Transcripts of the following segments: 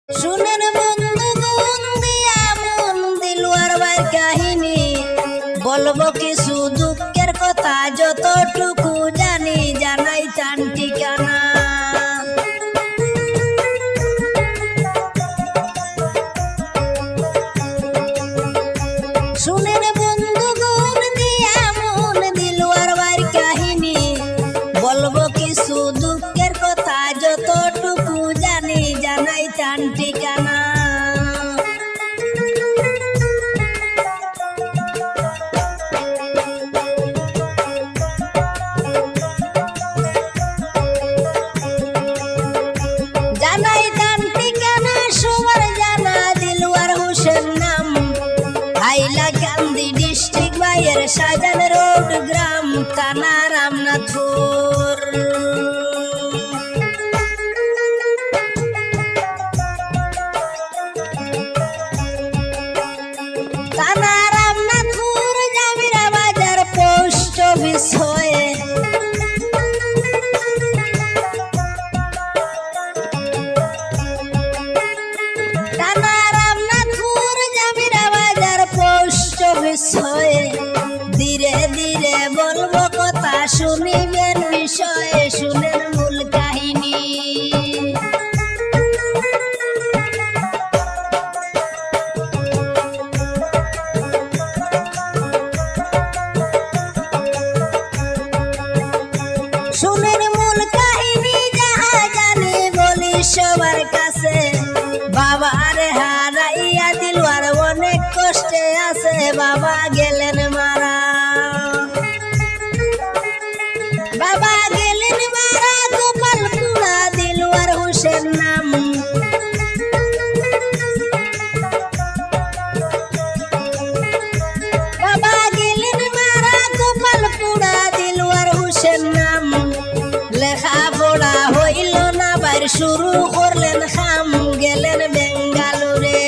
শুনেন বন্ধু দিয়া মন দিলুয়ার ভাই কাহিনী, বলবো কিছু দুঃখের কথা যতটুকু জানি, জানাই তার ঠিকানা। শুনেন বন্ধু দিয়া মন দিলুয়ার ভাই কাহিনী, বলবো কিছু দুঃখের কথা যতটুকু জানি, জানাই তার ঠিকানা। জানাই তার ঠিকানা সবার জানা, দিলওয়ার হোসেন নাম, হাইলাকান্দি ডিস্ট্রিক্ট বাইয়ের শাহজাহান রোড গ্রাম, থানা রামনাথপুর। থানা রামনাথপুর জামিরা বাজার পোস্ট অফিস হয়ে, থানা রামনাথপুর জামিরা বাজার পোস্ট অফিস হয়ে, ধীরে ধীরে বলবো কথা শুনিবেন বিষয়ে, শুনেন মূল কাহিনী। শুনেন মূল কাহিনী যাহা জানি বলি সবার কাছে, বাবার হারাইয়া দিলওয়ার অনেক কষ্টে আছে, বাবা গেলেন মারা, বাবা গেলেন মারা, গোপালপুরা দিলওয়ার হোসেন নাম। বাবা গেলেন মারা, গোপালপুরা দিলওয়ার হোসেন নাম। লেখাপড়া হইল না বাইর, শুরু করলেন খাম, গেলেন বেঙ্গালুরে।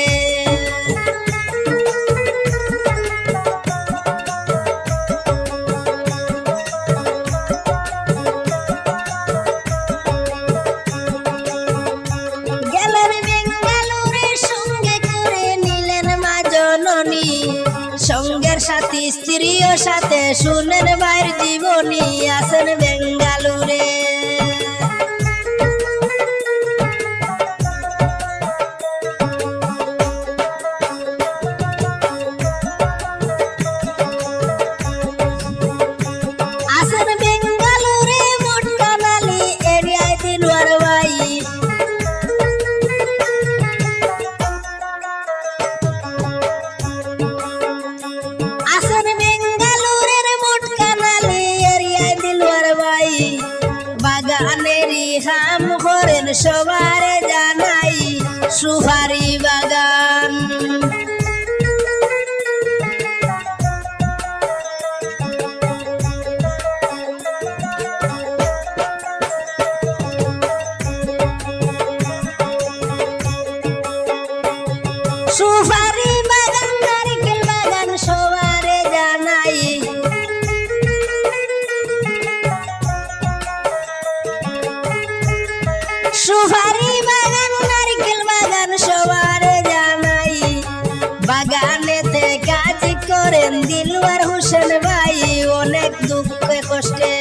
গেলেন বেঙ্গালুরে, সঙ্গে করে নিলেন মা জননী, সঙ্গের সাথী স্ত্রীও সাথে, শুনেন বাইর জীবনী, আছেন বেঙ্গালুরে। আছেন বেঙ্গালুরে মোটকানালি এরিয়ায় দিলওয়ার ভাই, আছেন বেঙ্গালুরের মোটকানালি এরিয়ায় দিলওয়ার ভাই। বাগানেরই কাম করেন সবারে জানাই, সুপারি বাগান। সুপারি বাগান, নারিকেল বাগান সবারে জানাই, সুপারি বাগান নারিকেল বাগান সবারে জানাই। বাগানেতে কাজ করেন দিলওয়ার হোসেন ভাই, অনেক দুঃখে কষ্টে।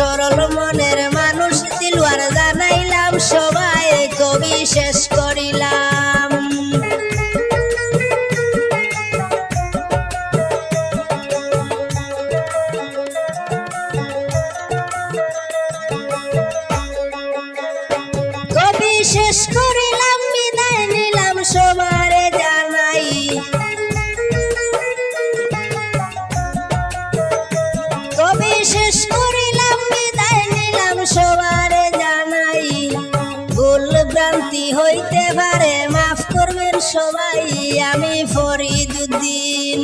সরল মনের মানুষ দিলওয়ার জানাইলাম সবাই কবি শেষ করিলাম। কবি শেষ করিলাম বিদায় নিলাম সবারে জানাই। কবি শেষ করিলাম বিদায় নিলাম সবারে জানাই। ভুল ভ্রান্তি হইতে পারে মাফ করবেন সবাই, আমি ফরিদউদ্দিন।